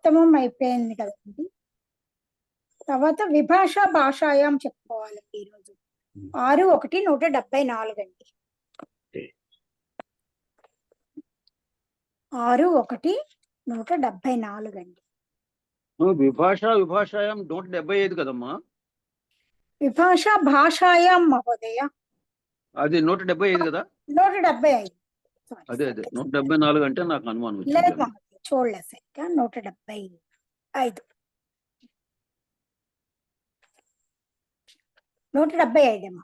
ఉపోత్తమం అయిపోయింది కదండి. తర్వాత విభాష భాషాయాం చెప్పుకోవాలండి ఈరోజు. 6-1-174 అండి. 6-1-174 అండి. విభాషాయాం 175 కదమ్మా. విభాష భాషాయాం మహోదయ అది 175 కదా. 175. అదే 174 అంటే నాకు అనుమానం లేదు మహోదయ, చూడలేదు సరిగ్గా. 175 175 అమ్మా.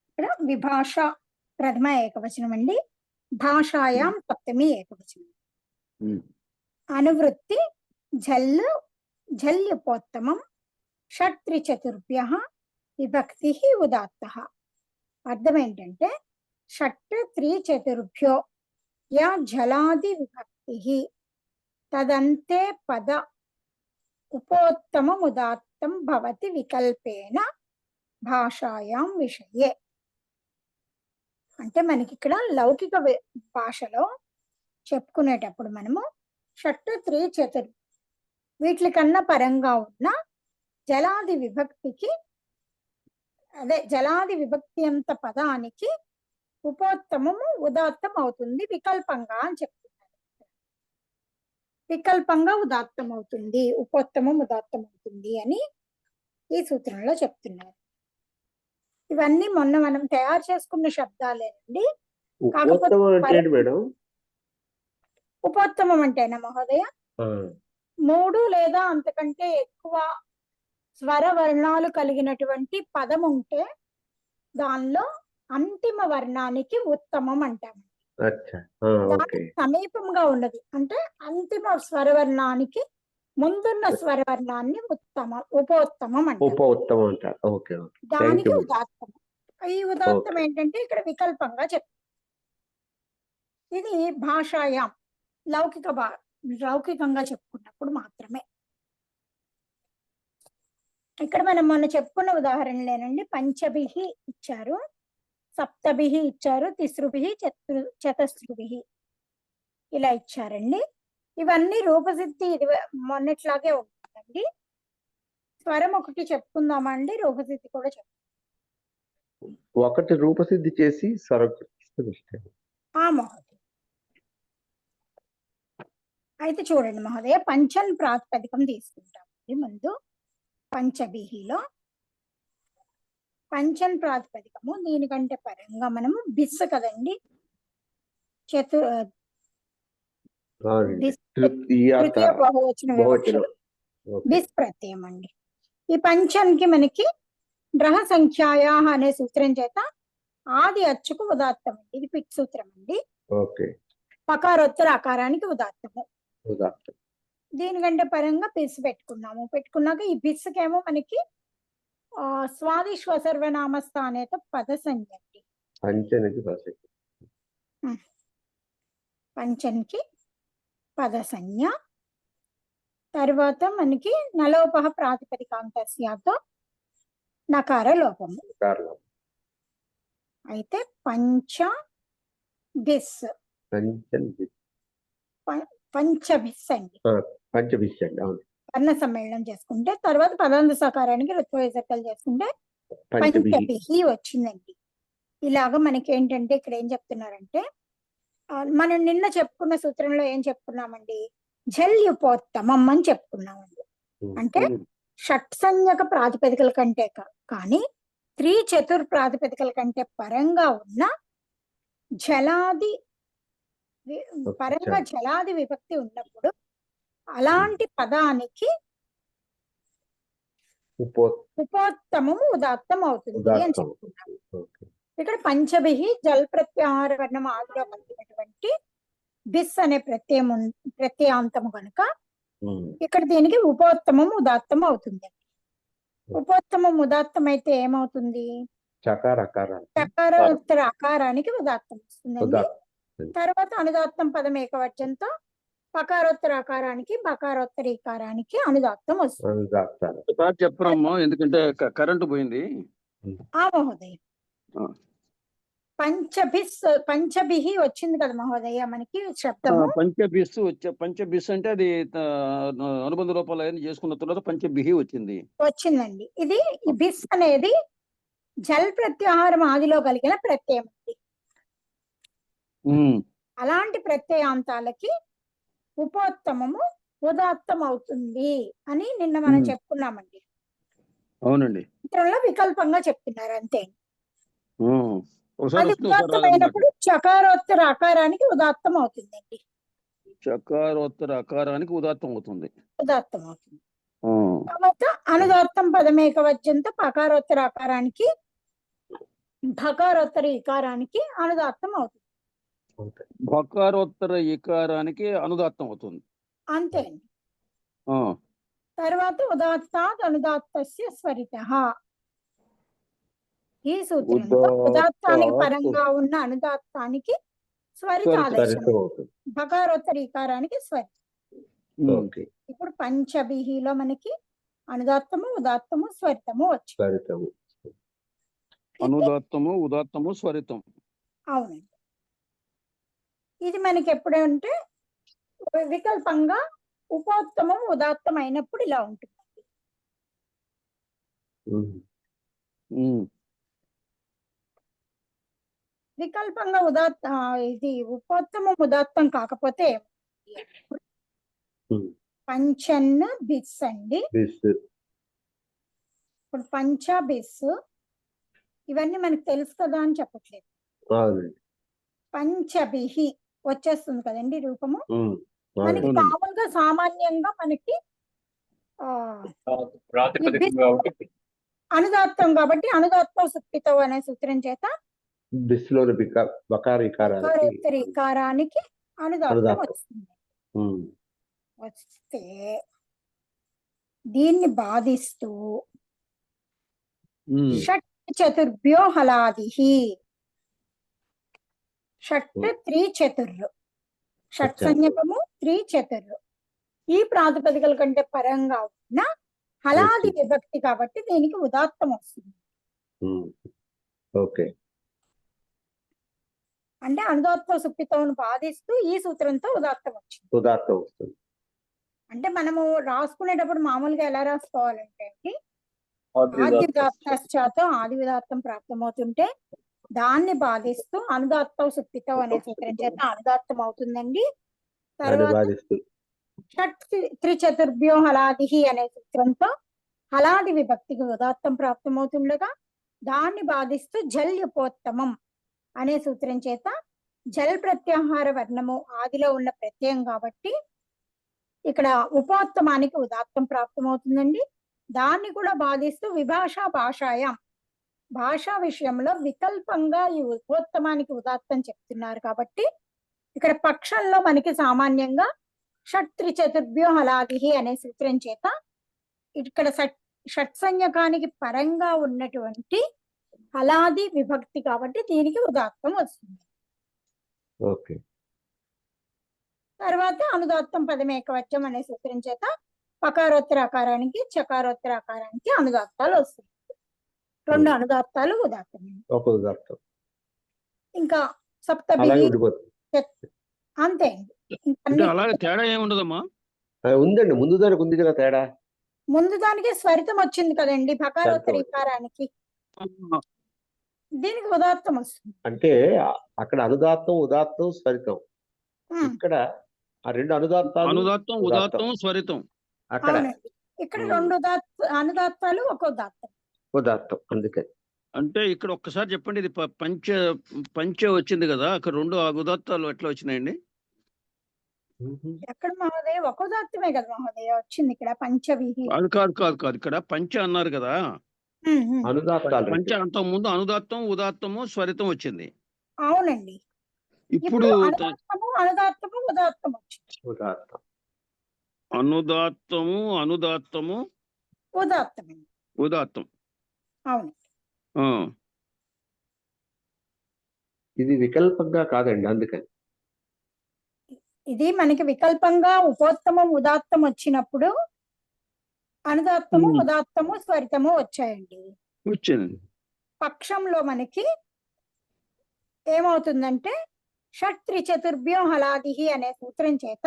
ఇక్కడ విభాష ప్రథమ ఏకవచనం అండి, భాషాయాం సప్తమి ఏకవచనం. అనువృత్తి జల్యుపోత్తమం, షట్-త్రిచతుర్భ్యః విభక్తి ఉదాత్తః. అర్థం ఏంటంటే షట్-త్రిచతుర్భ్యో యా జలాది విభక్తి తదంతే పద ఉపోత్తమం ఉదాత్తం భవతి వికల్పేన భాషాయాం విషయే. అంటే మనకి ఇక్కడ లౌకిక భాషలో చెప్పుకునేటప్పుడు మనము షట్-త్రి-చతుర్ వీటి కన్నా పరంగా ఉన్న జలాది విభక్తికి, అదే జలాది విభక్తి అంత పదానికి ఉపోత్తమము ఉదాత్తం అవుతుంది వికల్పంగా అని చెప్తున్నారు. వికల్పంగా ఉదాత్తం అవుతుంది, ఉపోత్తమం ఉదాత్తం అవుతుంది అని ఈ సూత్రంలో చెప్తున్నారు. ఇవన్నీ మొన్న మనం తయారు చేసుకున్న శబ్దాలేనండి. కాకపోతే ఉపోత్తమం అంటేనా మహోదయ, 3 లేదా అంతకంటే ఎక్కువ స్వర వర్ణాలు కలిగినటువంటి పదం ఉంటే దానిలో అంతిమ వర్ణానికి ఉత్తమం అంటాము. సమీపంగా ఉన్నది అంటే అంతిమ స్వరవర్ణానికి ముందున్న స్వరవర్ణాన్ని ఉపోత్తమం అంటారు. దానికి ఉదాత్తమం. ఈ ఉదాత్తం ఏంటంటే ఇక్కడ వికల్పంగా చెప్తారు. ఇది భాషాయాం లౌకికంగా చెప్పుకున్నప్పుడు మాత్రమే. ఇక్కడ మనం మొన్న చెప్పుకున్న ఉదాహరణలేనండి. పంచభిహి ఇచ్చారు, సప్తభిహి ఇచ్చారు, తిస్రుభిహి, చతస్రుభిహి ఇలా ఇచ్చారండి. ఇవన్నీ రూపసిద్ధి ఇది మొన్నట్లాగే ఉంటుందండి. స్వరం ఒకటి చెప్పుకుందామా అండి, రూపసిద్ధి కూడా ఒకటి రూపసిద్ధి చేసి స్వరం మహోదయ. అయితే చూడండి మహోదయ, పంచన్ ప్రాతిపదికం తీసుకుంటామండి. ముందు పంచభిహిలో పంచన్ ప్రాతిపదికము, దీనికంటే పరంగా మనము బిస్ కదండి, తృతీయ బహువచన వివక్షలు బిస్ ప్రత్యయం అండి. ఈ పంచన్కి మనకి గ్రహ సంఖ్యాయా అనే సూత్రం చేత ఆది అచ్చుకు ఉదాత్తం అండి. ఇది పిట్ సూత్రం అండి. పకారోత్తర ఆకారానికి ఉదాత్తము. దీనికంటే పరంగా బిస్ పెట్టుకున్నాక ఈ బిస్కేమో మనకి స్వాదిశ్వ సర్వనామ స్థానేత పద సంజ్ఞ అండి. పంచన్కి పద సంజ్ఞ. తర్వాత మనకి నలోపహ ప్రాతిపదికాంతస్యాతో నకార లోపము. అయితే పంచ బిస్ పంచబిస్ అండి. వర్ణ సమ్మేళనం చేసుకుంటే తర్వాత పదాంత సకారానికి ఋత్వైసర్కలు చేసుకుంటే పంచభిహి వచ్చిందండి. ఇలాగ మనకి ఏంటంటే ఇక్కడ ఏం చెప్తున్నారంటే, మనం నిన్న చెప్పుకున్న సూత్రంలో ఏం చెప్పుకున్నామండి, జల్యుపోత్తమం అని చెప్పుకున్నామండి. అంటే షట్సంజ్ఞక ప్రాతిపదికల కంటే కానీ త్రిచతుర్ ప్రాతిపదికల కంటే పరంగా ఉన్న జలాది విభక్తి ఉన్నప్పుడు అలాంటి పదానికి ఉపోత్తమము ఉదాత్తం అవుతుంది అని చెప్తున్నాం. ఇక్కడ పంచభిహి జల్ ప్రత్యాహార వర్ణం ఆదిలో కలిగినటువంటి బిస్ అనే ప్రత్యయాంతము కనుక ఇక్కడ దీనికి ఉపోత్తమం ఉదాత్తం అవుతుంది. ఉపోత్తమం ఉదాత్తం అయితే ఏమవుతుంది, చకారోత్తర ఆకారానికి ఉదాత్తం వస్తుందండి. తర్వాత అనుదాత్తం పదం ఏకవచనంతో పకారోత్తర ఆకారానికి బకారోత్తర ఈకారానికి అనుదాత్తం వస్తుంది. చెప్పరమ్మా, ఎందుకంటే కరెంటు పోయింది. మహోదయ పంచభిహి వచ్చింది కదా మహోదయ మనకి శబ్దము. పంచబిస్ అంటే అది అనుబంధ రూపాలు అవన్నీ చేసుకున్న తర్వాత పంచబిహి వచ్చిందండి. ఇది ఈ బిస్ అనేది జల్ ప్రత్యాహారం ఆదిలో కలిగిన ప్రత్యయం అండి. అలాంటి ప్రత్యయాంతాలకి ఉపోత్తమము ఉదాత్తం అవుతుంది అని నిన్న మనం చెప్పుకున్నామండి. అవునండి. చిత్రంలో వికల్పంగా చెప్తున్నారు అంతే. ఒకసారి అది వస్తుంది, ఒకసారి ఉదాత్తమైనప్పుడు చకారోత్తర అకారానికి ఉదాత్తం అవుతుందండి. చకారోత్తర అకారానికి ఉదాత్తం అవుతుంది. ఉదాత్తం అవుతుంది. తర్వాత అనుదాత్తం పదమేకవచనంతో పకారోత్తర అకారానికి భకారోత్తర ఇకారానికి అనుదాత్తం అవుతుంది. భకారోత్తర ఇకారానికి అనుదాత్తం అవుతుంది అంతే అండి. తర్వాత ఉదాత్తాత్ అనుదాత్తస్య స్వరితః. ఈ సూత్రంతో ఉదాత్తానికి పరంగా ఉన్న అనుదాత్తానికి స్వరిత ఆదేశం, భకారోత్తర ఇకారానికి స్వరిత. ఇప్పుడు పంచబిహిలో మనకి అనుదాత్తము ఉదాత్తము స్వరితము వచ్చాయి. అనుదాత్తము ఉదాత్తము స్వరితం. అవునండి. ఇది మనకి ఎప్పుడంటే వికల్పంగా ఉపోత్తమం ఉదాత్తం అయినప్పుడు ఇలా ఉంటుంది. వికల్పంగా ఇది ఉపోత్తమం ఉదాత్తం కాకపోతే పంచన్న బిస్ అండి. ఇప్పుడు పంచ బిస్ ఇవన్నీ మనకి తెలుసు కదా అని చెప్పట్లేదు. పంచబిహి వచ్చేస్తుంది కదండి రూపము. మనకి మామూలుగా సామాన్యంగా మనకి అనుదాత్తం కాబట్టి అనుదాత్తం సుప్పితం అనే సూత్రం చేత ఇకారానికి అనుదాత్తం వస్తుంది. వస్తే దీన్ని బాధిస్తూ షట్ చతుర్భ్యో హలాదిహి. షట్ త్రిచతుర్రు, షట్ సంజ్ఞకము త్రిచతుర్రు. ఈ ప్రాతిపదికల కంటే పరంగా ఉన్న హలాది విభక్తి కాబట్టి దీనికి ఉదాత్తం వస్తుంది. అంటే అనుదాత్త సుప్పితం బాధిస్తూ ఈ సూత్రంతో ఉదాత్తం వచ్చింది. అంటే మనము రాసుకునేటప్పుడు మామూలుగా ఎలా రాసుకోవాలంటే ఆది ఉదాత్తం ప్రాప్తమవుతుంటే దాన్ని బాధిస్తూ అనుదాత్తం సుప్పితం అనే సూత్రం చేత అనుదాత్తం అవుతుందండి. తర్వాత షట్ త్రిచతుర్భ్యో హలాదిహి అనే సూత్రంతో హలాది విభక్తికి ఉదాత్తం ప్రాప్తమవుతుండగా దాన్ని బాధిస్తూ జల్యుపోత్తమం అనే సూత్రం చేత జల్ ప్రత్యాహార వర్ణము ఆదిలో ఉన్న ప్రత్యయం కాబట్టి ఇక్కడ ఉపోత్తమానికి ఉదాత్తం ప్రాప్తమవుతుందండి. దాన్ని కూడా బాధిస్తూ భాషాయాం భాషా విషయంలో వికల్పంగా ఈ ఉపోత్తమానికి ఉదాత్తం చెప్తున్నారు కాబట్టి ఇక్కడ పక్షంలో మనకి సామాన్యంగా షట్ త్రిచతుర్భ్యో హలాదిహి అనే సూత్రం చేత ఇక్కడ షట్సంజ్ఞకానికి పరంగా ఉన్నటువంటి హలాది విభక్తి కాబట్టి దీనికి ఉదాత్తం వస్తుంది. తర్వాత అనుదాత్తం పదమేకవచనం అనే సూత్రం చేత పకారోత్తర అకారానికి చకారోత్తర అకారానికి అనుదాత్తాలు వస్తాయి. రెండు అనుదాత్తాలు ఉదాత్తం. ఇంకా సప్తబిహి అంతే అండి. అలాగే తేడా ఏముండదమ్మా? ఉందండి, ముందు దానికి ఉంది కదా తేడా. ముందు దానికి స్వరితం వచ్చింది కదండి భకారోత్తర ఇకారానికి, దీనికి ఉదాత్తం వస్తుంది. అంటే అక్కడ అనుదాత్తం ఉదాత్తం స్వరితం, ఇక్కడ ఆ రెండు అనుదాత్తం ఉదాత్తం స్వరితం. అక్కడ ఇక్కడ రెండు అనుదాత్తాలు ఒక ఉదాత్తం. అందుకని అంటే ఇక్కడ ఒక్కసారి చెప్పండి, ఇది పంచ వచ్చింది కదా, అక్కడ రెండు ఉదాత్తాలు ఎట్లా వచ్చినాయండి? ఎక్కడ మహోదయ ఒక ఉదాత్తమే కదా మహోదయ వచ్చింది ఇక్కడ పంచవిహి. కాదు ఇక్కడ పంచ అన్నారు కదా, అనుదాత్తాలు పంచ అంతకు ముందు అనుదాత్తం ఉదాత్తము స్వరితం వచ్చింది. అవునండి. ఇప్పుడు అనుదాత్తము ఉదాత్తం వచ్చింది. అనుదాత్తము ఉదాత్తం. అవును. ఇది వికల్పంగా కాదండి, అందుకని ఇది మనకి వికల్పంగా ఉపోత్తమం ఉదాత్తం వచ్చినప్పుడు అనుదాత్తము ఉదాత్తము స్వరితము వచ్చాయండి. వచ్చింది. పక్షంలో మనకి ఏమవుతుందంటే షట్ త్రిచతుర్భ్యో హలాదిహి అనే సూత్రం చేత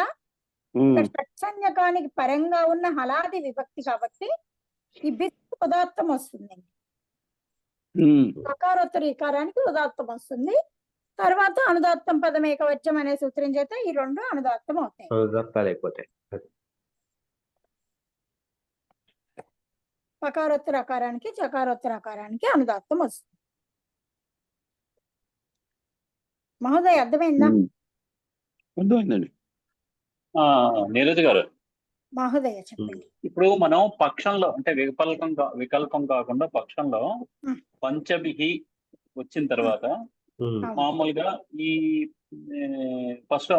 ఇక్కడ షట్సంజ్ఞకానికి పరంగా ఉన్న హలాది విభక్తి కాబట్టి ఈ బిస్ ఉదాత్తం వస్తుందండి. సకారోత్తర ఈకారానికి ఉదాత్తం వస్తుంది. తర్వాత అనుదాత్తం పదం ఏకవచనం అనే సూత్రం చేత ఈ రెండు అనుదాత్తం అవుతాయి. అనుదాత్తాలు అయిపోతాయి. పకారోత్తర అకారానికి చకారోత్తర అకారానికి అనుదాత్తం వస్తుంది. మహోదయ అర్థమైందా? అర్థమైందండి. నీరజ్ గారు, మహోదయ చెప్పండి. ఇప్పుడు మనం పక్షంలో అంటే వికల్పం కాకుండా పక్షంలో పంచభిహి వచ్చిన తర్వాత మామూలుగా ఈ ఫస్ట్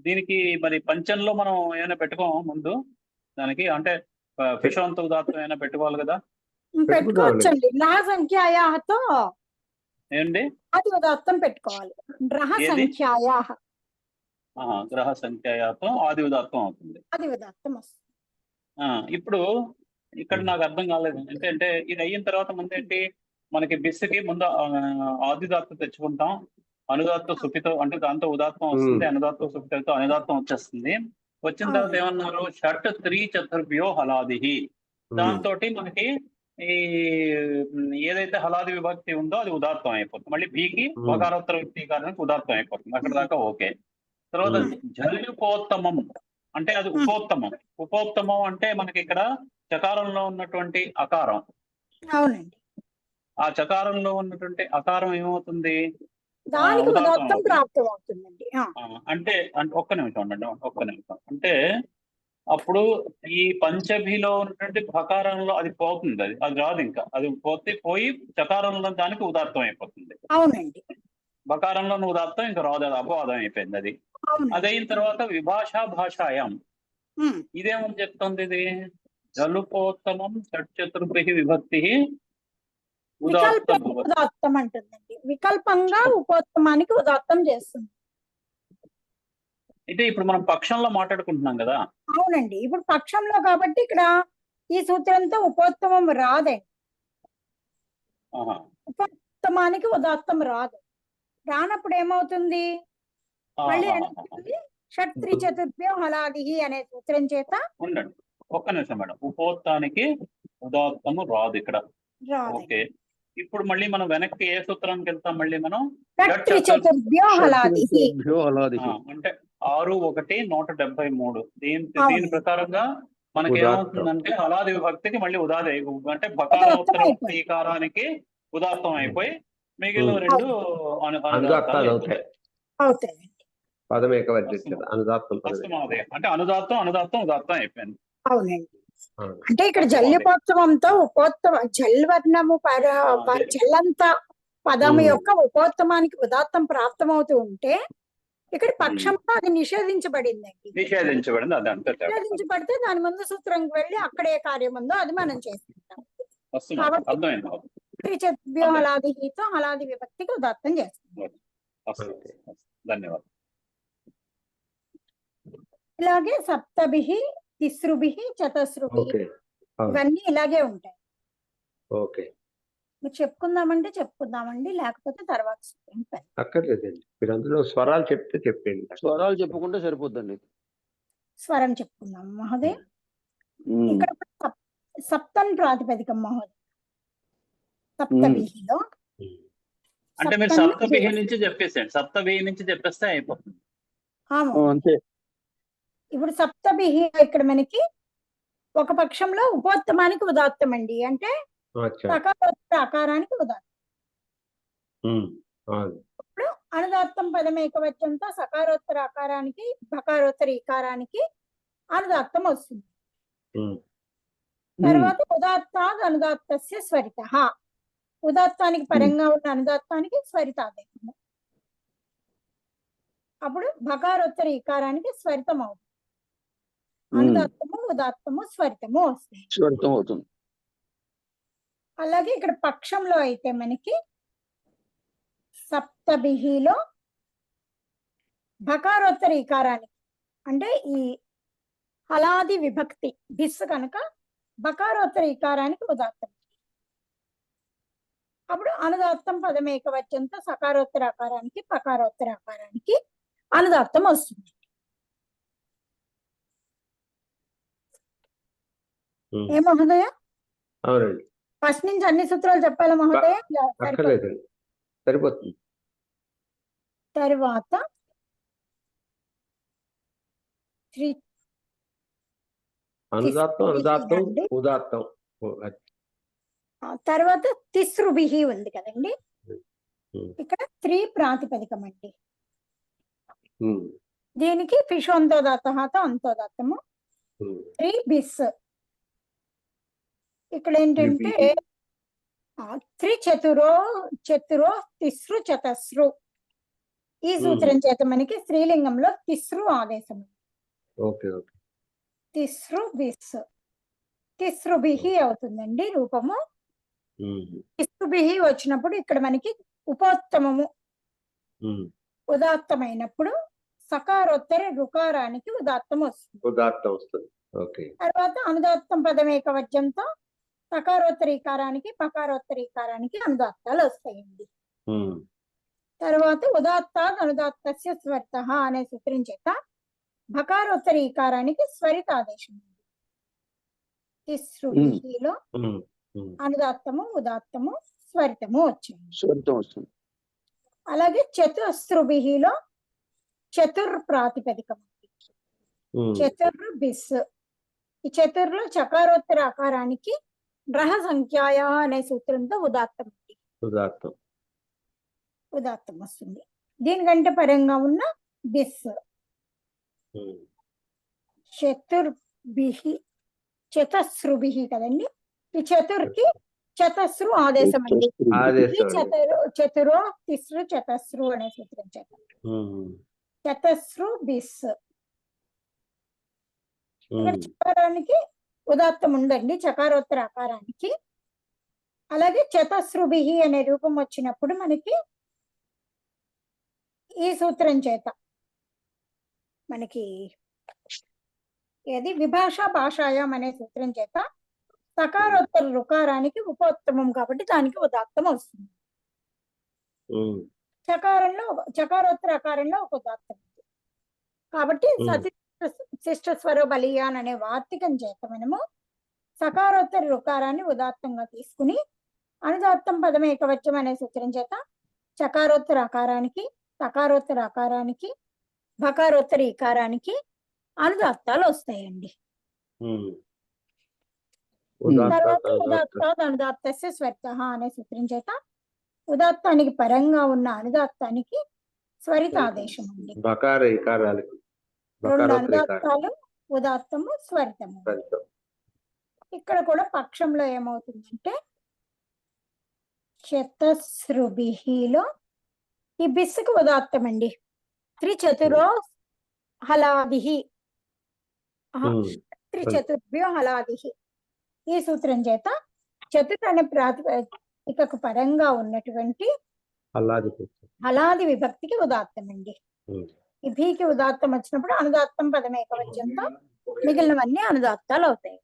దీనికి మరి పంచంలో మనం ఏమైనా పెట్టుకోము ముందు దానికి, అంటే పిషవంత ఉదాత్తం ఏమైనా పెట్టుకోవాలి కదా? పెట్టుకోవచ్చండి. నా సంఖ్యాయాతో ఏంటి అది ఉదాత్తం పెట్టుకోవాలి. గ్రహ సంఖ్యాయాహ గ్రహ సంఖ్యాయాతో ఆది ఉదాత్తం అవుతుంది. అది ఉదాత్తం వస్తుంది. ఇప్పుడు ఇక్కడ నాకు అర్థం కాలేదు అంటే ఇది అయిన తర్వాత ముందు ఏంటి, మనకి బిస్సుకి ముందు ఆదిదాత్తం తెచ్చుకుంటాం, అనుదాత్త సుఖితో అంటే దాంతో ఉదాత్తం వస్తుంది, అనుదాత్త సుఖితో అనుదాత్తం వచ్చేస్తుంది. వచ్చిన తర్వాత ఏమన్నారు, షట్ త్రిచతుర్భ్యో హలాదిహి, దాంతో మనకి ఈ ఏదైతే హలాది విభక్తి ఉందో అది ఉదాత్తం అయిపోతుంది. మళ్ళీ బీకి బకారోత్తర వ్యక్తీకరణకి ఉదాత్తం అయిపోతుంది. అక్కడ దాకా ఓకే. తర్వాత జల్యుపోత్తమం అంటే అది ఉపోత్తమం. ఉపోత్తమం అంటే మనకి ఇక్కడ చకారంలో ఉన్నటువంటి అకారం. అవునండి. ఆ చకారంలో ఉన్నటువంటి అకారం ఏమవుతుంది, దానికి ఉదాత్తం ప్రాప్తం అవుతుందండి. అంటే ఒక్క నిమిషం ఉండండి, ఒక్క నిమిషం. అంటే అప్పుడు ఈ పంచభిలో ఉన్నటువంటి భకారంలో అది పోతుంది, అది రాదు, ఇంకా అది పోయి చకారంలో దానికి ఉదాత్తం అయిపోతుంది. అవునండి. బకారంలో ఉదాత్తం ఇంకా రాదు, అది అపవాదం అయిపోయింది. అది అదైన తర్వాత విభాషా భాషాయాం ఇదేమని చెప్తుంది, ఇది జలుపోత్తమం షట్చతుర్భి విభక్తి ఉదాత్తం అంటుందండి. వికల్పంగా ఉపోత్తమానికి ఉదాత్తం చేస్తుంది. అయితే ఇప్పుడు మనం పక్షంలో మాట్లాడుకుంటున్నాం కదా? అవునండి. ఇప్పుడు పక్షంలో కాబట్టి ఇక్కడ ఈ సూత్రంతో ఉపోత్తమం రాదండి. ఉపోత్తమానికి ఉదాత్తం రాదు. రానప్పుడు ఏమవుతుంది, మళ్ళీ షట్ త్రిచతుర్భ్యో హలాదిహి అనే సూత్రం చేత ఉండండి ఒక్క నిమిషం మేడం. ఉపోత్తానికి ఉదాత్తము రాదు ఇక్కడ. ఓకే, ఇప్పుడు మళ్ళీ మనం వెనక్కి ఏ సూత్రానికి వెళ్తాం, మళ్ళీ మనం షట్ త్రిచతుర్భ్యో హలాదిహి అంటే 6-1-173. దీని ప్రకారంగా మనకి ఏమవుతుందంటే హలాది విభక్తికి మళ్ళీ ఉదాది అంటే బకారోత్తర ఈకారానికి ఉదాత్తం అయిపోయి మిగిలిన రెండు అనుదాత్తాలు అవుతాయి. పదం ఏకవచనం అనుదాత్తం అంటే అనుదాత్తం ఉదాత్తం అయిపోయింది. అవునండి. అంటే ఇక్కడ జల్యపోత్తమంతో ఉపోత్తమం జల్వర్ణము జల్లంత పదము యొక్క ఉపోత్తమానికి ఉదాత్తం ప్రాప్తమవుతూ ఉంటే ఇక్కడ పక్షంలో అది నిషేధించబడిందండి. నిషేధించబడితే దాని ముందు సూత్రంకి వెళ్ళి అక్కడే కార్యం ఉందో అది మనం చేసుకుంటాం. కాబట్టి హలాదిహితో హలాది విభక్తికి ఉదాత్తం చేస్తాం. ధన్యవాదాలు. ఇలాగే సప్తభిహి, తిస్రుభిహి, చతస్రుభిహి ఇవన్నీ ఇలాగే ఉంటాయి. ఓకే, మీరు చెప్పుకుందామండి, లేకపోతే తర్వాత అక్కర్లేదండి. మీరు అందులో స్వరాలు చెప్తే చెప్పండి. స్వరాలు చెప్పుకుంటే సరిపోద్దండి. స్వరం చెప్పుకుందాం మహోదయ. ఇక్కడ సప్తం ప్రాతిపదికం మహోదయ. సప్తభిహిలో అంటే మీరు సప్తభిహి నుంచి చెప్పేసేయండి, సప్తభిహి నుంచి చెప్పేస్తే అయిపోతుంది. అంతే. ఇప్పుడు సప్తభిహి ఇక్కడ మనకి ఒక పక్షంలో ఉపోత్తమానికి ఉదాత్తం అండి, అంటే సకారోత్తర అకారానికి ఉదాత్తం. ఇప్పుడు అనుదాత్తం పదం ఏకవచనంతో సకారోత్తర అకారానికి బకారోత్తర ఈకారానికి అనుదాత్తం వస్తుంది. తర్వాత ఉదాత్తాద్ అనుదాత్తస్య స్వరితః, ఉదాత్తానికి పరంగా ఉన్న అనుదాత్తానికి స్వరితాదేశము. అప్పుడు బకారోత్తర ఈకారానికి స్వరితం అవుతుంది. అనుదాత్తము ఉదాత్తము స్వరితము వస్తాయి. స్వరితం అవుతుంది. అలాగే ఇక్కడ పక్షంలో అయితే మనకి సప్తభిహిలో బకారోత్తర ఈకారానికి అంటే ఈ హలాది విభక్తి బిస్ కనుక బకారోత్తర ఈకారానికి ఉదాత్తం. అప్పుడు అనుదాత్తం పదం ఏకవచనంతో సకారోత్తర ఆకారానికి పకారోత్తర ఆకారానికి అనుదాత్తం వస్తుంది. ఏ మహోదయ? అవునండి. ఫస్ట్ నుంచి అన్ని సూత్రాలు చెప్పాలా మహోదయ? అక్కర్లేదండి, సరిపోతుంది. తర్వాత అనుదాత్తం, అనుదాత్తం, ఉదాత్తం. తర్వాత తిస్రుభిహి ఉంది కదండి, ఇక్కడ స్త్రీ ప్రాతిపదికం అండి. దీనికి పిషోంతోదాత్తతో అంతోదాత్తము, స్త్రీ బిస్. ఇక్కడ ఏంటంటే త్రిచతురో చతురో తిస్రు చతస్రు. ఈ సూత్రం చేత మనకి స్త్రీలింగంలో తిస్రు ఆదేశం. తిస్రు బిస్, తిస్రుభిహి అవుతుందండి రూపము. తిస్రుభిహి వచ్చినప్పుడు ఇక్కడ మనకి ఉపోత్తమము ఉదాత్తమైనప్పుడు సకారోత్తర రుకారానికి ఉదాత్తం వస్తుంది. తర్వాత అనుదాత్తం పదం ఏకవచనంతో సకారోత్తరీకారానికి పకారోత్తరీకారానికి అనుదాత్తాలు వస్తాయండి. తర్వాత ఉదాత్తాద్ అనుదాత్తస్య స్వరితః అనే సూత్రం చేత భకారోత్తరీకారానికి స్వరిత ఆదేశం. తిస్రుభిహిలో అనుదాత్తము, ఉదాత్తము, స్వరితము వచ్చింది. అలాగే చతుస్రుభిహిలో చతుర్ ప్రాతిపదికం. చతుర్ బిస్. ఈ చతుర్లో చకారోత్తర ఆకారానికి గ్రహ సంఖ్యాయ అనే సూత్రంతో ఉదాత్తం వస్తుంది. దీనికంటే పరంగా ఉన్న బిస్. చతుర్భిహి చతస్రుభిహి కదండి. ఈ చతుర్కి చతస్రు ఆదేశం అండి. చతురో తిస్రు చతస్రు అనే సూత్రం చేత చతస్రు బిస్. ఇక్కడ చకారానికి ఉదాత్తం ఉందండి, చకారోత్తర ఆకారానికి. అలాగే చతస్రుభిహి అనే రూపం వచ్చినప్పుడు మనకి ఈ సూత్రం చేత మనకి ఏది విభాషా భాషాయాం అనే సూత్రం చేత సకారోత్తర రుకారానికి ఉపోత్తమం కాబట్టి దానికి ఉదాత్తం వస్తుంది. చకారోత్తర ఆకారంలో ఒక ఉదాత్తం ఉంది కాబట్టి శిష్ట స్వరో బలియాన్ అనే వార్తికం చేత మనము సకారోత్తర రుకారాన్ని ఉదాత్తంగా తీసుకుని అనుదాత్తం పదం ఏకవచనం అనే సూత్రం చేత చకారోత్తర ఆకారానికి, సకారోత్తర ఆకారానికి, భకారోత్తర ఈకారానికి అనుదాత్తాలు వస్తాయండి. తర్వాత ఉదాత్తాద్ అనుదాత్తస్య స్వరితః అనే సూత్రం చేత ఉదాత్తానికి పరంగా ఉన్న అనుదాత్తానికి స్వరిత ఆదేశం అండి. రెండు అనుదాత్తాలు, ఉదాత్తము, స్వరితము. ఇక్కడ కూడా పక్షంలో ఏమవుతుందంటే చతస్రుభిహిలో ఈ బిస్సుకు ఉదాత్తం అండి. త్రిచతురో హలాదిహి, త్రిచతుర్భ్యో హలాదిహి. ఈ సూత్రం చేత చతుర్ అనే ప్రాతిపదికకు పరంగా ఉన్నటువంటి హలాది విభక్తికి ఉదాత్తం అండి. ఈ భీకి ఉదాత్తం వచ్చినప్పుడు అనుదాత్తం పదం ఏకవచనంతో మిగిలినవన్నీ అనుదాత్తాలు అవుతాయి.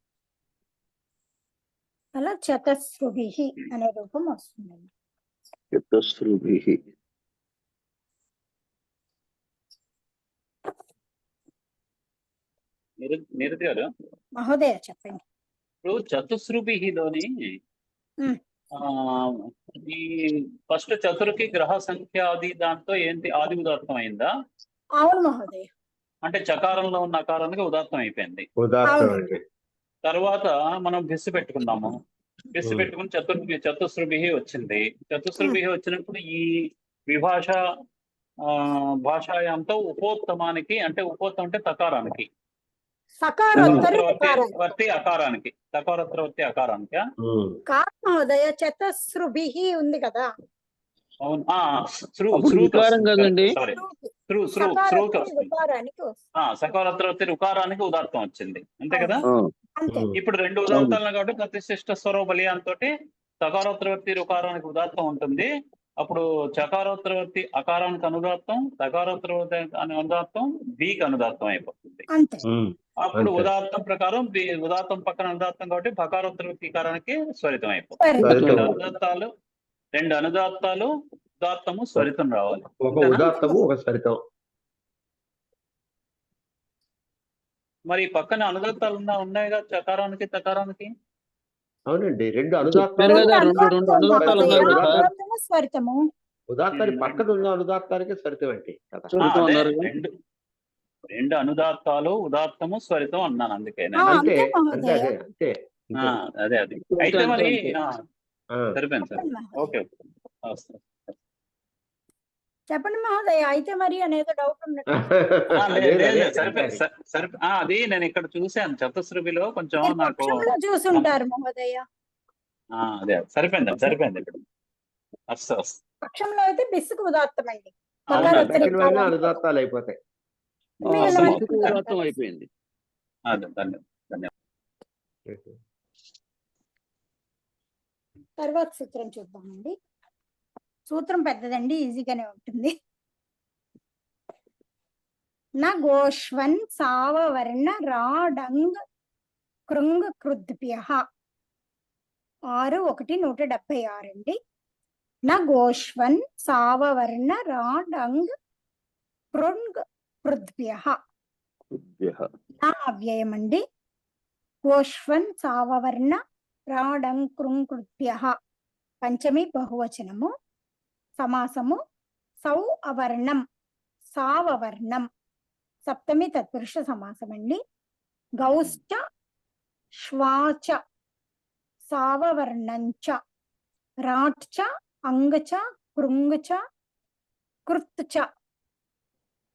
అలా చతస్రుభిహి అనే రూపం వస్తుందండి. నిరతి గారు మహోదయ చెప్పండి. ఇప్పుడు చతుస్రుభిలోని ఈ ఫస్ట్ చతుర్కి గ్రహ సంఖ్య అది దాంతో ఏంటి ఆది ఉదాత్తం అయిందా? అవును మహోదయ. అంటే చకారంలో ఉన్న ఆకారానికి ఉదాత్తం అయిపోయింది. తర్వాత మనం బిస్సు పెట్టుకున్నాము. బిస్సు పెట్టుకుని చతుస్రుభిహి వచ్చింది. చతుస్రుభిహి వచ్చినప్పుడు ఈ విభాష భాషాయాంతో ఉపోత్తమానికి, అంటే ఉపోత్తం అంటే తకారానికి, సకారోత్తరవర్తి అకారానికి మహోదయ చతస్రుభిహి ఉంది కదా. అవును. సకారోత్తరవర్తి రుకారానికి ఉదాత్తం వచ్చింది, అంతే కదా. ఇప్పుడు రెండు ఉదాత్తాలను కాబట్టి ప్రతిశిష్ట స్వరో బలియాన్ తోటి సకారోత్తరవర్తి రుకారానికి ఉదాత్తం ఉంటుంది. అప్పుడు చకారోత్తరవర్తి అకారానికి అనుదాత్తం, సకారోత్తరవర్తి అనుదాత్తం బీకి అనుదాత్తం అయిపోతుంది. అప్పుడు ఉదాత్తం ప్రకారం ఉదాత్తం పక్కన అనుదాత్తం కాబట్టి భకారోత్తరవర్తి కారానికి స్వరితం అయిపోతుంది. ఉదాత్తాలు రెండు అనుదాత్తాలు, ఉదాత్తము, స్వరితం రావాలి. ఒక ఉదాత్తము ఒక స్వరితం. మరి పక్కన అనుదాత్తాలు ఉన్నాయిగా చకారానికి తకారానికి. అవునండి, రెండు చెప్పారు కదా, రెండు అనుదాత్తాలు ఉన్నాయి కదా. స్వరితము. ఉదాత్తాన్ని పక్కన ఉన్న అనుదాత్తానికి స్వరితం అండి కదా. రెండు అనుదాత్తాలు, ఉదాత్తము, స్వరితం అన్నాను, అందుకే అంతే అంతే అదే అంతే. అదే అది. అయితే మరి సరిపోయింది సార్. ఓకే, చెప్పండి మహోదయ. అయితే మరి అనేది డౌట్ ఉన్నట్టు. అది నేను ఇక్కడ చూశాను చతుశ్రుభిలో కొంచెం నాకు చూసుంటారు మహోదయ. అదే సరిపోయింది ఇక్కడ. పక్షంలో అయితే బిస్సుకు ఉదాత్తం అండి. అనుదాత్తాలు అయిపోతాయి. అయిపోయింది. తర్వాత సూత్రం చూద్దామండి. సూత్రం పెద్దదండి, ఈజీగానే ఉంటుంది. నా గోష్వన్ సావవర్ణ రాడంగ్ కృంగ్ కృద్భ్య 6:176 అండి. నా గోష్వన్ సావవర్ణ రాడంగ్ కృంగ్ కృద్భ్య నా అవ్యయం అండి. గోష్వన్ సావవర్ణ రాడంగ్ కృంగ్ కృద్భ్య పంచమి బహువచనము. సమాసము సౌ అవర్ణం సావవర్ణం. సప్తమి తత్పురుష సమాసం అండి. గౌశ్చ శ్వాచ సావవర్ణంచ రాట్చ అంగచ కృంగచ కృత్చ.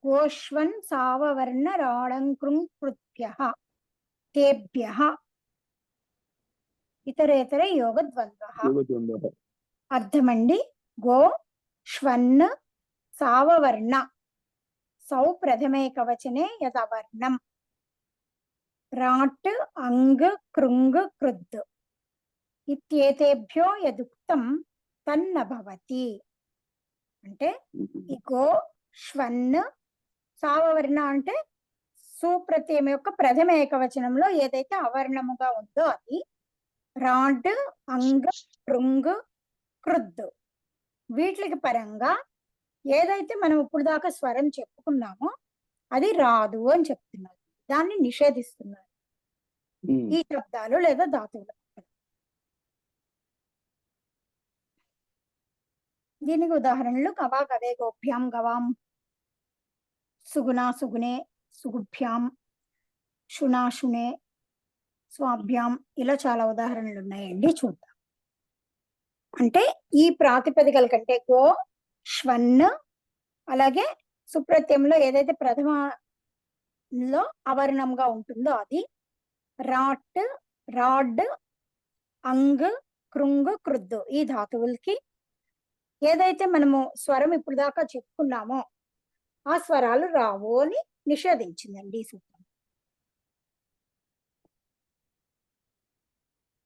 గోష్వన్ సావవర్ణ రాడంకృంగ్ కృత్భ్యః తేభ్యః ఇతరేతర యోగ ద్వంద్వః. అర్థమండి. గో ష్వన్ సావవర్ణ సౌ ప్రథమేకవచనే యదవర్ణం. రాట్ అంగ్ కృంగ్ కృద్ ఇత్యేతేభ్యో యదుక్తం తన్న భవతి. అంటే ఈ గో ష్వన్ సావవర్ణ అంటే సుప్రత్యయం యొక్క ప్రథమ ఏకవచనంలో ఏదైతే అవర్ణముగా ఉందో అది. రాడ్ అంగ్ కృంగ్ కృద్ వీటికి పరంగా ఏదైతే మనం ఇప్పుడు దాకా స్వరం చెప్పుకున్నామో అది రాదు అని చెప్తున్నారు. దాన్ని నిషేధిస్తున్నారు ఈ శబ్దాలు లేదా ధాతువులు. దీనికి ఉదాహరణలు గవా గవే గోభ్యాం గవాం సుగుణా సుగుణే సుగుభ్యాం శునా శునే స్వాభ్యాం ఇలా చాలా ఉదాహరణలు ఉన్నాయండి. చూద్దాం. అంటే ఈ ప్రాతిపదికల కంటే గో ష్వన్ అలాగే సుప్రత్యయంలో ఏదైతే ప్రథమలో అవర్ణంగా ఉంటుందో అది. రాట్ రాడ్ అంగ్ కృంగ్ కృద్ ఈ ధాతువులకి ఏదైతే మనము స్వరం ఇప్పుడు దాకా చెప్పుకున్నామో ఆ స్వరాలు రావు అని నిషేధించిందండి ఈ సూత్రం.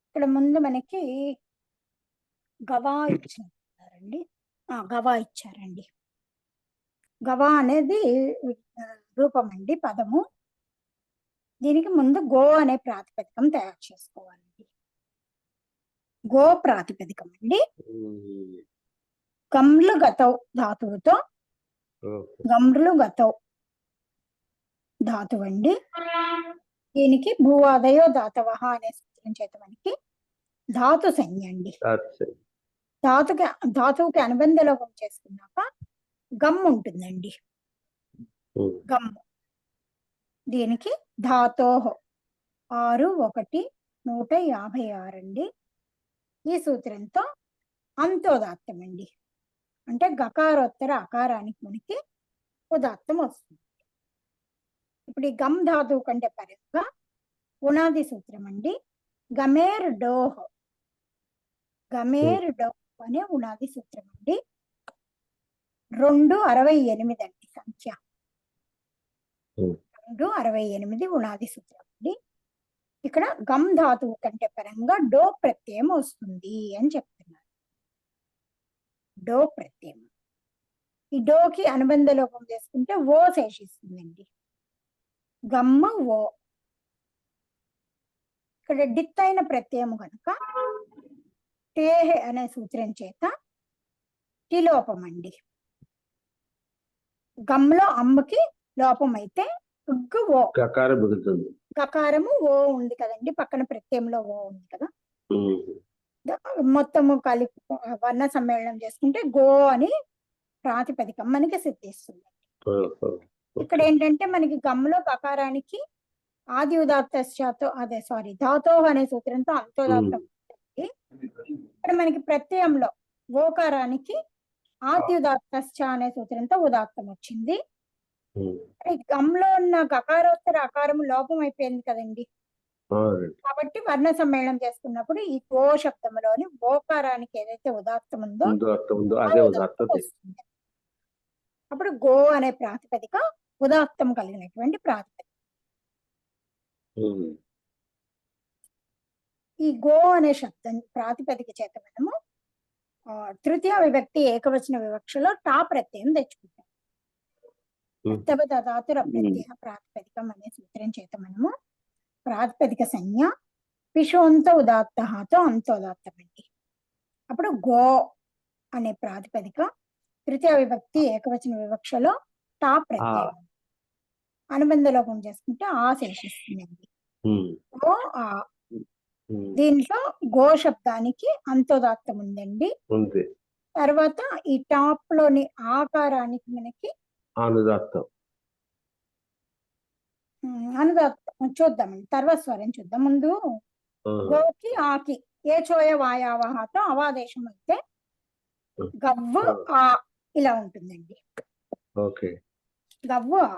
ఇక్కడ ముందు మనకి గవా ఇచ్చారండి. గవా ఇచ్చారండి. గవా అనేది రూపం అండి, పదము. దీనికి ముందు గో అనే ప్రాతిపదికం తయారు చేసుకోవాలండి. గో ప్రాతిపదికం అండి. గమ్లు గతౌ ధాతువుతో గమ్లు గతౌ ధాతువు అండి. దీనికి భూవాదయో ధాతవ అనే సూత్రం చేత మనకి ధాతు సంజ్ఞ అండి. ధాతువుకి అనుబంధ లోపం చేసుకున్నాక గమ్ ఉంటుందండి. గమ్. దీనికి ధాతోహ 6:156 అండి. ఈ సూత్రంతో అంతోదాత్తం అండి. అంటే గకారోత్తర అకారానికి మనకి ఉదాత్తం వస్తుంది. ఇప్పుడు ఈ గమ్ ధాతువు కంటే పరంగా ఉనాది సూత్రం అండి. గమేర్ డోహ్ గమేర్ డోహ్ అనే ఉనాది సూత్రం అండి. 268 అండి సంఖ్య. 268 ఉనాది సూత్రం అండి. ఇక్కడ గమ్ ధాతువు కంటే పరంగా డో ప్రత్యయం వస్తుంది అని చెప్తున్నారు. డో ప్రత్యయం. ఈ డోకి అనుబంధ లోపం చేసుకుంటే ఓ శేషిస్తుందండి. గమ్మ ఓ. ఇక్కడ డిత్ అయిన ప్రత్యయము కనుక టేహ్ అనే సూత్రం చేత టి లోపం అండి. గమ్లో అమ్మకి లోపం అయితే ఉగ్గు ఓ, గకారం మిగులుతుంది. గకారము ఓ ఉంది కదండి, పక్కన ప్రత్యయంలో ఓ ఉంది కదా, మొత్తము కలిపి వర్ణ సమ్మేళనం చేసుకుంటే గో అని ప్రాతిపదికం మనకి సిద్ధిస్తుంది. ఇక్కడ ఏంటంటే మనకి గమ్లో గకారానికి ఆది ఉదాత్త అదే సారీ ధాతో అనే సూత్రంతో అంతోదాత్తం. ఇక్కడ మనకి ప్రత్యయంలో ఓకారానికి ఆది ఉదాత్త అనే సూత్రంతో ఉదాత్తం వచ్చింది. గమ్లో ఉన్న గకారోత్తర అకారం లోపం అయిపోయింది కదండి, కాబట్టి వర్ణ సమ్మేళనం చేసుకున్నప్పుడు ఈ గో శబ్దంలోని ఓకారానికి ఏదైతే ఉదాత్తం ఉందో అదే ఉదాత్తం వస్తుంది. అప్పుడు గో అనే ప్రాతిపదిక ఉదాత్తం కలిగినటువంటి ప్రాతిపదిక. ఈ గో అనే శబ్దం ప్రాతిపదిక చేత మనము తృతీయ విభక్తి ఏకవచన వివక్షలో టా ప్రత్యయం తెచ్చుకుంటాం. ధాతుర ప్రత్యయ ప్రాతిపదికం అనే సూత్రం చేత మనము ప్రాతిపదిక సంజ్ఞ పిషోంత ఉదాత్తతో అంతోదాత్తం అండి. అప్పుడు గో అనే ప్రాతిపదిక తృతీయ విభక్తి ఏకవచన వివక్షలో టా ప్రత్యయం అనుబంధ లోపం చేసుకుంటే ఆ శేషిస్తుందండి. గో ఆ, దీంట్లో గో శబ్దానికి అంతోదాత్తం ఉందండి. తర్వాత ఈ టాప్ లోని ఆకారానికి మనకి అనుదాత్తం చూద్దామండి, తర్వాత స్వరం చూద్దాం. ముందు గోకి ఆకి ఏ చోయ వాయావహతో అవాదేశం అయితే గవ్వు ఆ ఇలా ఉంటుందండి. గవ్వు ఆ.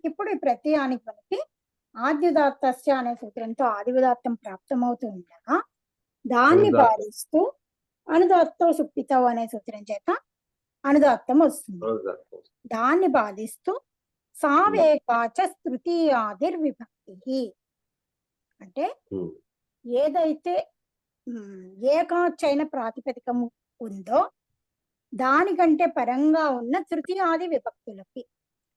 ఇప్పుడు ఈ ప్రత్యయానికి మనకి ఆద్యుదాత్తస్య అనే సూత్రంతో ఆదివిదాత్తం ప్రాప్తమవుతూ ఉండగా దాన్ని బాధిస్తూ అనుదాత్తో సుప్పితో అనే సూత్రం చేత అనుదాత్తం వస్తుంది. దాన్ని బాధిస్తూ సావేకాచ తృతీయాదిర్విభక్తి అంటే ఏదైతే ఏకాచైన ప్రాతిపదికము ఉందో దానికంటే పరంగా ఉన్న తృతీయాది విభక్తులకి,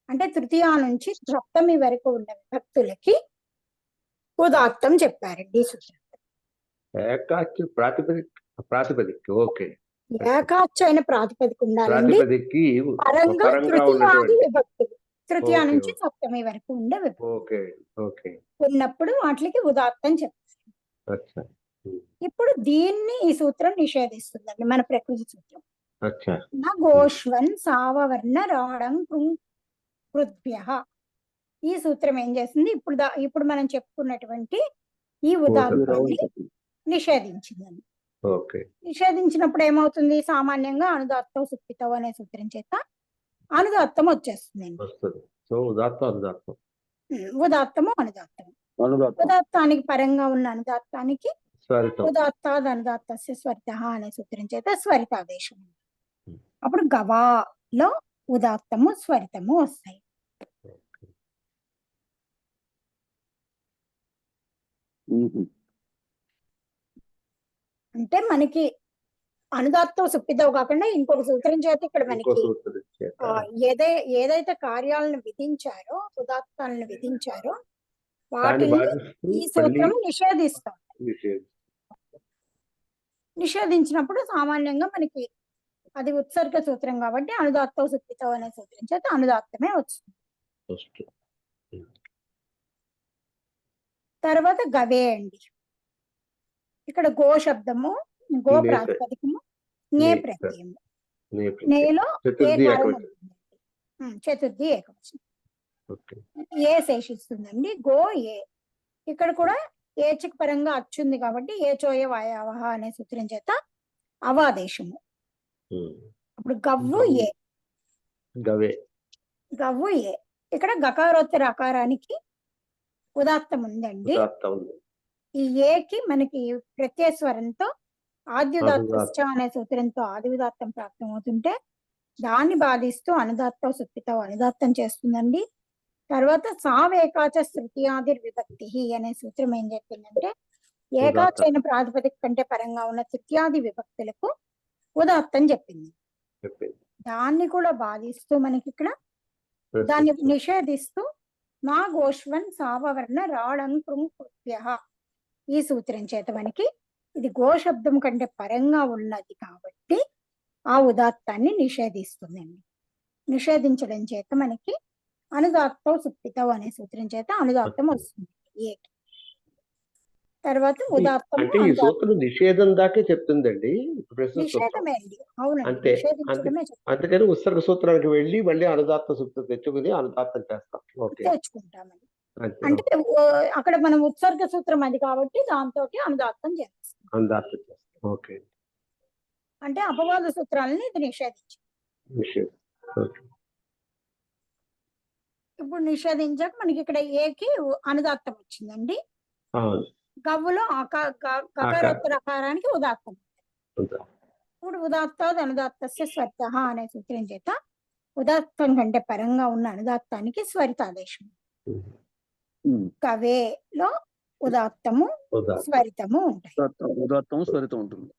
అంటే తృతీయ నుంచి సప్తమి వరకు ఉన్న విభక్తులకి ఉదాత్తం చెప్పారండి సూత్రం. ఏకాచైన ప్రాతిపదిక ఉండాలండి, పరంగా తృతీయాది విభక్తులు తృతీయ నుంచి సప్తమి వరకు ఉండే విభక్తులు ఉన్నప్పుడు వాటికి ఉదాత్తం చెప్తారు. ఇప్పుడు దీన్ని ఈ సూత్రం నిషేధిస్తుందండి, మన ప్రకృతి సూత్రం. గోష్వన్ సావవర్ణ రాడం కృద్భ్య ఈ సూత్రం ఏం చేస్తుంది, ఇప్పుడు మనం చెప్పుకున్నటువంటి ఈ ఉదాత్తాన్ని నిషేధించిందండి. నిషేధించినప్పుడు ఏమవుతుంది, సామాన్యంగా అనుదాత్తం సుప్పితం అనే సూత్రం చేత అనుదాత్తం వచ్చేస్తుందండి. ఉదాత్తము అనుదాత్తము. ఉదాత్తానికి పరంగా ఉన్న అనుదాత్తానికి ఉదాత్తాద్ అనుదాత్తస్య స్వరితః అనే సూత్రం చేత స్వరితాదేశం. అప్పుడు గవాలో ఉదాత్తము స్వరితము వస్తాయి. అంటే మనకి అనుదాత్తం సుప్పితం కాకుండా ఇంకొక సూత్రం చేత ఇక్కడ మనకి ఏదైతే కార్యాలను విధించారో ఉదాత్తాలను విధించారో వాటిని ఈ సూత్రం నిషేధిస్తాం. నిషేధించినప్పుడు సామాన్యంగా మనకి అది ఉత్సర్గ సూత్రం కాబట్టి అనుదాత్తం సుప్పితం అనే సూత్రం చేత అనుదాత్తమే వచ్చింది. తర్వాత గవే అండి, ఇక్కడ గో శబ్దము గో ప్రాతిపదికము నే ప్రత్యయము. నేలో చతుర్థి ఏకవచనం ఏ శేషిస్తుందండి. గో ఏ ఇక్కడ కూడా ఏచిక పరంగా అచ్చుంది కాబట్టి ఏ చోయ వాయావహ అనే సూత్రం చేత అవాదేశము. అప్పుడు గవ్వు ఏ గవ్వు ఏ ఇక్కడ గకారోత్తర అకారానికి ఉదాత్తం ఉందండి. ఈ ఏకి మనకి ప్రత్యయస్వరంతో ఆద్యుదాత్త అనే సూత్రంతో ఆదివిదాత్తం ప్రాప్తం అవుతుంటే దాన్ని బాధిస్తూ అనుదాత్తం సుప్పితం అనుదాత్తం చేస్తుందండి. తర్వాత సావేకాచ తృతీయాదిర్ విభక్తి అనే సూత్రం ఏం చెప్పిందంటే ఏకాచైన ప్రాతిపదిక కంటే పరంగా ఉన్న తృతీయాది విభక్తులకు ఉదాత్తం చెప్పింది. దాన్ని కూడా బాధిస్తూ మనకి ఇక్కడ దాన్ని నిషేధిస్తూ నా గోష్వన్ సావవర్ణ రాడం కృంకృత్య ఈ సూత్రం చేత మనకి ఇది గో శబ్దం కంటే పరంగా ఉన్నది కాబట్టి ఆ ఉదాత్తాన్ని నిషేధిస్తుందండి. నిషేధించడం చేత మనకి అనుదాత్తం సుప్పితం అనే సూత్రం చేత అనుదాత్తం వస్తుంది ఏకి. తర్వాత ఉదాత్తం అంటే ఈ సూత్రం నిషేధం దాకే చెప్తుందండి. నిషేధమే అండి. అవునండి, అంతే. నిషేధించడమే అందుకని ఉత్సర్గ సూత్రానికి వెళ్ళి మళ్ళీ అనుదాత్త సుప్తం తెచ్చుకుని అనుదాత్తం చేస్తాం. ఓకే. తెచ్చుకుంటామండి. అంటే అక్కడ మనం ఉత్సర్గ సూత్రం అది కాబట్టి దాంతో అనుదాత్తం చేస్తాం. అనుదాత్తం చేస్తాం. ఓకే. అంటే అపవాద సూత్రాలని ఇది నిషేధించింది. ఇప్పుడు నిషేధించాక మనకి ఇక్కడ ఏకి అనుదాత్తం వచ్చిందండి. గవ్వులో కకారోత్తర అకారానికి ఉదాత్తం. ఇప్పుడు ఉదాత్తాద్ అనుదాత్తస్య స్వరితః అనే సూత్రం చేత ఉదాత్తం కంటే పరంగా ఉన్న అనుదాత్తానికి స్వరితాదేశం. కవేలో ఉదాత్తము స్వరితము ఉంటాయి. ఉదాత్తము స్వరితం ఉంటుంది.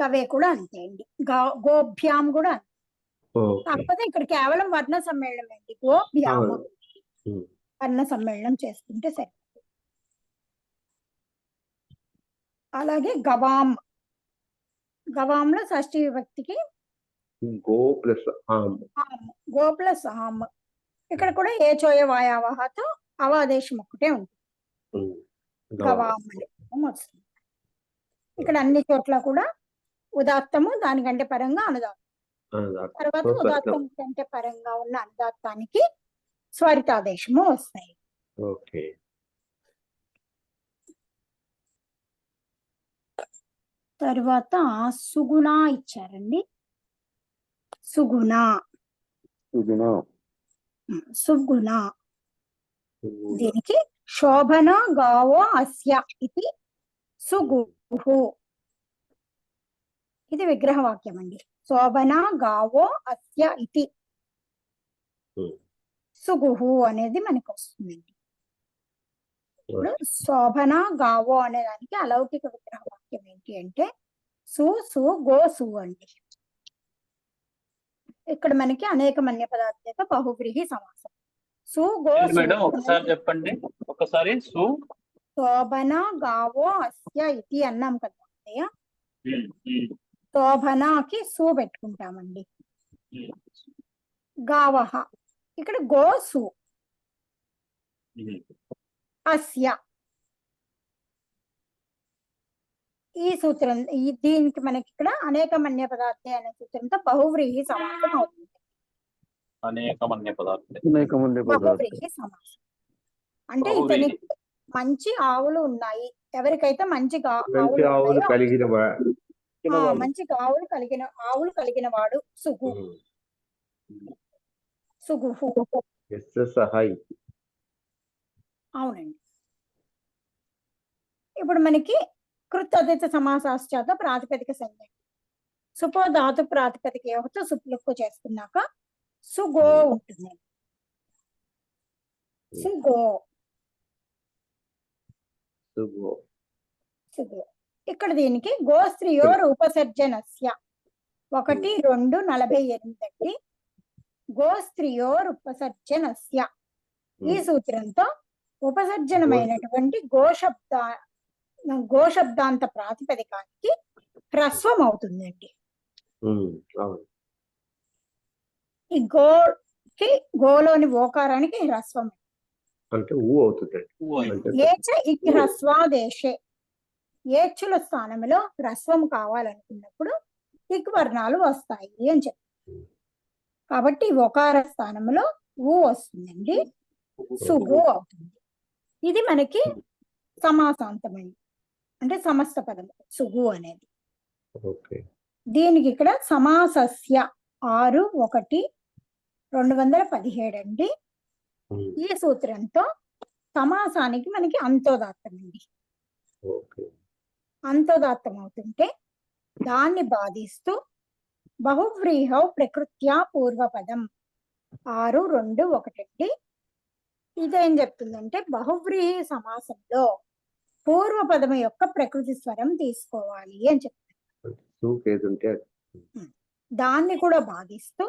గవే కూడా అంతే అండి. గోభ్యాం కూడా అంతే. కాకపోతే ఇక్కడ కేవలం వర్ణ సమ్మేళనం అండి. గోభ్యాం వర్ణ సమ్మేళనం చేసుకుంటే సరే. అలాగే గవాం, గవాంలో షష్ఠీ విభక్తికి గో ప్లస్ ఆమ్, గో ప్లస్ ఆమ్. ఇక్కడ కూడా ఏ చోయ వాయావహతో అవాదేశం ఒక్కటే ఉంటుంది. గవాం వస్తుంది. ఇక్కడ అన్ని చోట్ల కూడా ఉదాత్తము దానికంటే పరంగా అనుదాత్తం. తర్వాత ఉదాత్తం కంటే పరంగా ఉన్న అనుదాత్తానికి స్వరితాదేశము వస్తాయి. తర్వాత సుగుణ ఇచ్చారండి. సుగుణ దీనికి శోభన గావో అస్య ఇది సుగుహు. ఇది విగ్రహవాక్యం అండి. శోభన గావో అస్య ఇది సుగుహు అనేది మనకు వస్తుందండి. ఇప్పుడు శోభన గావో అనే దానికి అలౌకిక విగ్రహ వాక్యం ఏంటి అంటే సు సు గో సు అండి. ఇక్కడ మనకి అనేక మన్య పదార్థ బహువ్రీహి సమాసం. సు గో ఒకసారి చెప్పండి. ఒకసారి శోభన గావో అస్య ఇది అన్నాం కదా. శోభనకి సు పెట్టుకుంటామండి. గావహ ఇక్కడ గోసు, అస్య ఈ సూత్రం దీనికి మనకి ఇక్కడ అనేక మన్య పదార్థే అనే సూత్రంతో బహువ్రీహి సమాసం అవుతుంది. బహువ్రీహి సమాసం అంటే ఇతనికి మంచి ఆవులు ఉన్నాయి. ఎవరికైతే మంచి ఆవులు కలిగిన వాడు సుగు, సుగుహు. అవునండి. ఇప్పుడు మనకి కృతదిత సమాసాశ్చాత ప్రాతిపదిక సంజ్ఞ సుపో ధాతు ప్రాతిపదిక యోగతో సుప్లుక్కు చేసుకున్నాక సుగో ఉంటుంది. సుగో ఇక్కడ దీనికి గోస్త్రియోర్ ఉపసర్జనస్య 1, 2, 48 అండి. గోస్త్రియోర్ ఉపసర్జనస్య ఈ సూత్రంతో ఉపసర్జనమైనటువంటి గోశబ్దాంత ప్రాతిపదికానికి హ్రస్వం అవుతుందండి. ఈ గోలోని ఓకారానికి హ్రస్వం ఏచ ఇక్ హ్రస్వాదేశే. ఏచ్చుల స్థానంలో హ్రస్వం కావాలనుకున్నప్పుడు ఇక్ వర్ణాలు వస్తాయి అని చెప్తారు. కాబట్టి ఒకార స్థానంలో ఊ వస్తుందండి. సుగు అవుతుంది. ఇది మనకి సమాసాంతమైంది అంటే సమస్త పదం సుగు అనేది. దీనికి ఇక్కడ సమాసస్య 6/1/217 అండి. ఈ సూత్రంతో సమాసానికి మనకి అంతోదాత్తం అండి. అంతోదాత్తం అవుతుంటే దాన్ని బాధిస్తూ బహువ్రీహౌ ప్రకృత్యా పూర్వపదం 6-2-1 అండి. ఇదేం చెప్తుందంటే బహువ్రీహి సమాసంలో పూర్వపదం యొక్క ప్రకృతి స్వరం తీసుకోవాలి అని చెప్తారు. దాన్ని కూడా బాధిస్తూ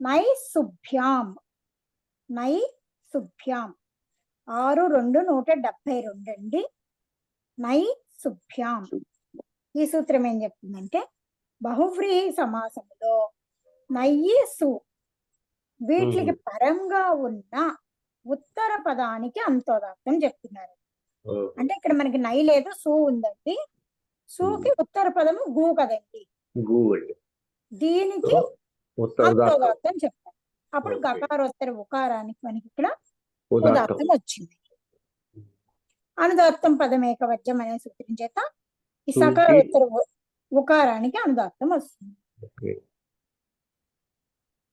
నై సుభ్యాం 6-2-172 అండి. నై సుభ్యాం ఈ సూత్రం ఏం చెప్తుందంటే బహువ్రీహి సమాసంలో నయ్యి సు వీటికి పరంగా ఉన్న ఉత్తర పదానికి అంతోదాత్తం చెప్తున్నారు. అంటే ఇక్కడ మనకి నై లేదు, సు ఉందండి. సుకి ఉత్తర పదము గు కదండి, దీనికి అంతోదాత్తం చెప్తారు. అప్పుడు గకారోత్తర ఉకారానికి మనకి ఇక్కడ ఉదాత్తం వచ్చింది. అనుదాత్తం పదం ఏకవచనం అనే సూత్రం చేత ఈ సకారోత్తర ఉకారానికి అనుదాత్తం వస్తుంది.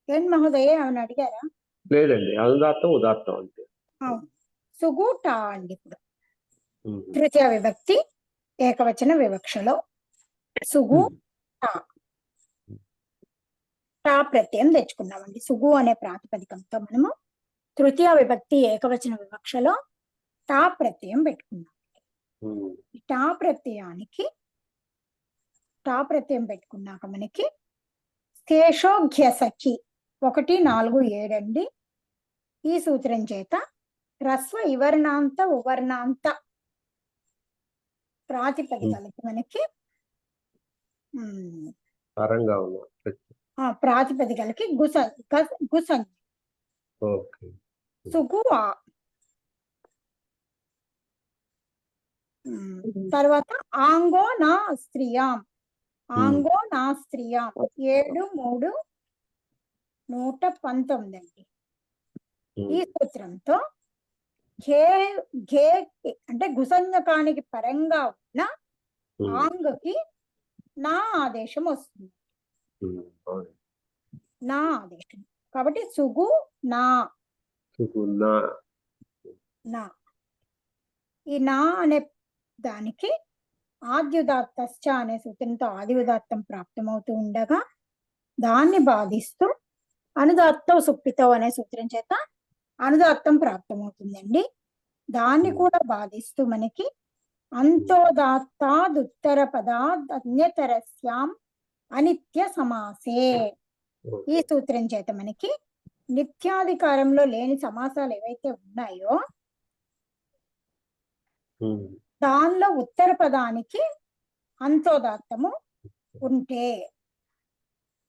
ఏంటి మహోదయ ఏమని అడిగారా? లేదండి, అనుదాత్తం ఉదాత్తం అంటే. సుగు టా అండి. ఇప్పుడు తృతీయ విభక్తి ఏకవచన వివక్షలో సుగు టా టా ప్రత్యయం తెచ్చుకున్నామండి. సుగు అనే ప్రాతిపదికంతో మనము తృతీయ విభక్తి ఏకవచన వివక్షలో టా ప్రత్యయం పెట్టుకున్నాం. ఈ టా ప్రత్యయం పెట్టుకున్నాక మనకి శేషోఘ్యసఖి 1, 4, 7 అండి. ఈ సూత్రం చేత హ్రస్వ ఇవర్ణాంత ఉవర్ణాంత ప్రాతిపదికలకి మనకి ప్రాతిపదికలకి గుసంజ్ఞ సుగు ఆ. తర్వాత ఆంగో నా స్త్రియాం 7, 3, 119 అండి. ఈ సూత్రంతో ఘే అంటే గుసంజకానికి పరంగా ఉన్న ఆంగకి నా ఆదేశం వస్తుంది. నా ఆదేశం కాబట్టి సుగు నా. ఈ నా అనే దానికి ఆద్యుదాత్తశ్చ అనే సూత్రంతో ఆది ఉదాత్తం ప్రాప్తమవుతూ ఉండగా దాన్ని బాధిస్తూ అనుదాత్తం సుప్పితో అనే సూత్రం చేత అనుదాత్తం ప్రాప్తమవుతుందండి. దాన్ని కూడా బాధిస్తూ మనకి అంతోదాత్తాదుత్తర పదాద్ అన్యతరస్యాం అనిత్య సమాసే. ఈ సూత్రం చేత మనకి నిత్యాధికారంలో లేని సమాసాలు ఏవైతే ఉన్నాయో దానిలో ఉత్తర పదానికి అంతోదాత్తము ఉంటే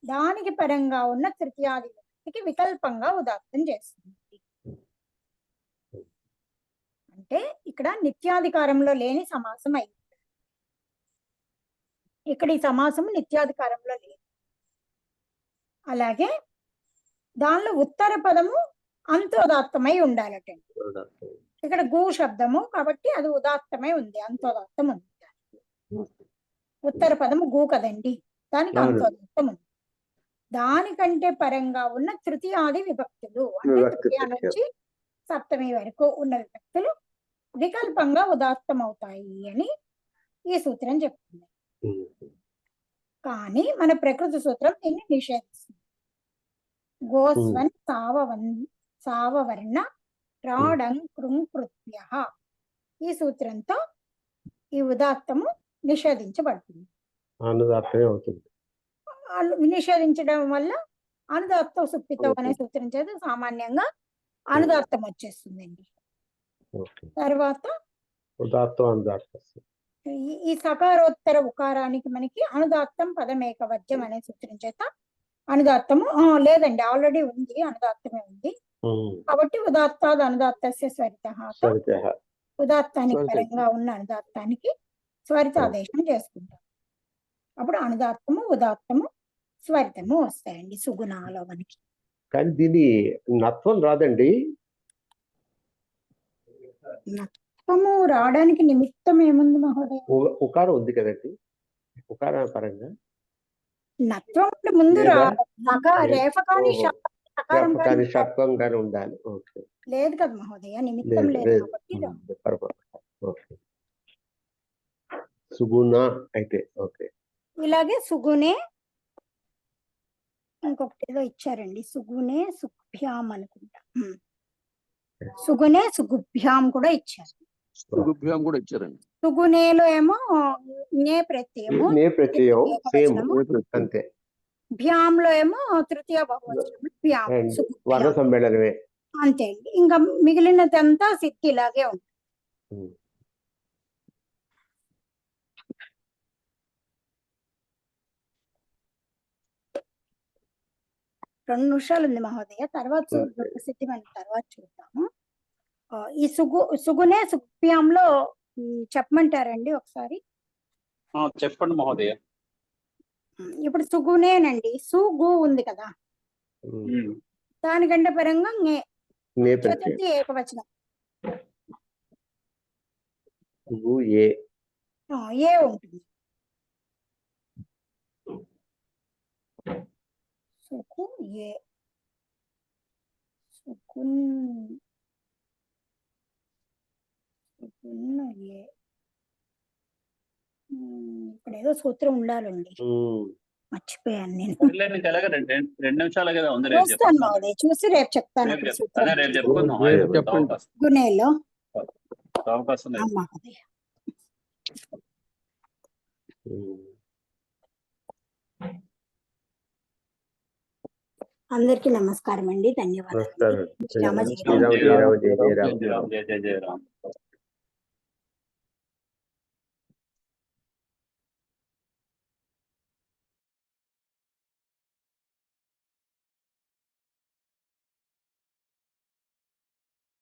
దానికి పరంగా ఉన్న తృతీయాది విభక్తికి వికల్పంగా ఉదాత్తం చేస్తుంది. అంటే ఇక్కడ నిత్యాధికారంలో లేని సమాసం అయింది. ఇక్కడ ఈ సమాసము నిత్యాధికారంలో లేదు. అలాగే దానిలో ఉత్తర పదము అంతోదాత్తమై ఉండాలటండి. ఇక్కడ గు శబ్దము కాబట్టి అది ఉదాత్తమై ఉంది, అంతోదాత్తం ఉంది. ఉత్తర పదము గు కదండి, దానికి అంతోదాత్తం ఉంది. దానికంటే పరంగా ఉన్న తృతీయాది విభక్తులు అంటే తృతీయ నుంచి సప్తమి వరకు ఉన్న విభక్తులు వికల్పంగా ఉదాత్తం అవుతాయి అని ఈ సూత్రం చెప్తుంది. కానీ మన ప్రకృతి సూత్రం దీన్ని నిషేధిస్తుంది. గోస్వన్ సావవర్ణ రాడం కృంకృత్య ఈ సూత్రంతో ఈ ఉదాత్తము నిషేధించబడుతుంది. నిషేధించడం వల్ల అనుదాత్తం సుప్పితో అనే సూత్రం చేత సామాన్యంగా అనుదాత్తం వచ్చేస్తుందండి. తర్వాత ఈ సకారోత్తర ఉకారానికి మనకి అనుదాత్తం పదమేకవచనం అనే సూత్రం చేత అనుదాత్తము లేదండి, ఆల్రెడీ ఉంది, అనుదాత్తమే ఉంది కాబట్టి ఉదాత్తాద్ అనుదాత్తస్య స్వరితః ఉదాత్తానికి పరంగా ఉన్న అనుదాత్తానికి స్వరిత ఆదేశం చేసుకుంటాం. అప్పుడు అనుదాత్తము ఉదాత్తము స్వరితము వస్తాయండి సుగుణాలో మనకి. కానీ దీని నత్వం రాదండి. నత్వము రావడానికి నిమిత్తం ఏముంది మహోదయ? ఉకారం ఉంది కదండి, ఉకార పరంగా నత్వం ముందు రేఫ కానీ షట్వం కానీ ఉండాలి. లేదు కదా మహోదయ, నిమిత్తం లేదు కాబట్టి సుగుణ అయితే ఓకే. ఇలాగే సుగునే ఇంకొకటి ఏదో ఇచ్చారండి, సుగునే సుగ్భ్యాం అనుకుంటా. సుగునే సుగుభ్యాం కూడా ఇచ్చారు. సుగునేలో ఏమో నే ప్రత్యయము అంతే, భ్యాంలో ఏమో తృతీయ బహువచనం వర్ణ సమ్మేళనమే అంతే అండి. ఇంకా మిగిలినదంతా సిద్ధి ఇలాగే ఉంటుంది. 2 నిమిషాలు ఉంది మహోదయ. తర్వాత ప్రసిద్ధి మనం తర్వాత చూద్దాము. ఈ సుగునే సుప్యాంలో చెప్పమంటారండి ఒకసారి? చెప్పండి మహోదయ. ఇప్పుడు సుగునేనండి, సుగు ఉంది కదా, దానికంటే పరంగా చతుర్థి ఏకవచనం ఏ ఉంటుంది. సుకు ఏ సుకున్ ఏ ఇక్కడ ఏదో సూత్రం ఉండాలండి, మర్చిపోయాను నేను. 2 నిమిషాలు కదా ఉంది. చూస్తాను మహోదయ, చూసి రేపు చెప్తాను. రేపు చెప్పుకుందాం. గుణేలో అవకాశం లేదు మహోదయ. అందరికీ నమస్కారం అండి, ధన్యవాదాలు. నమస్కారం. జయ జయరామ్.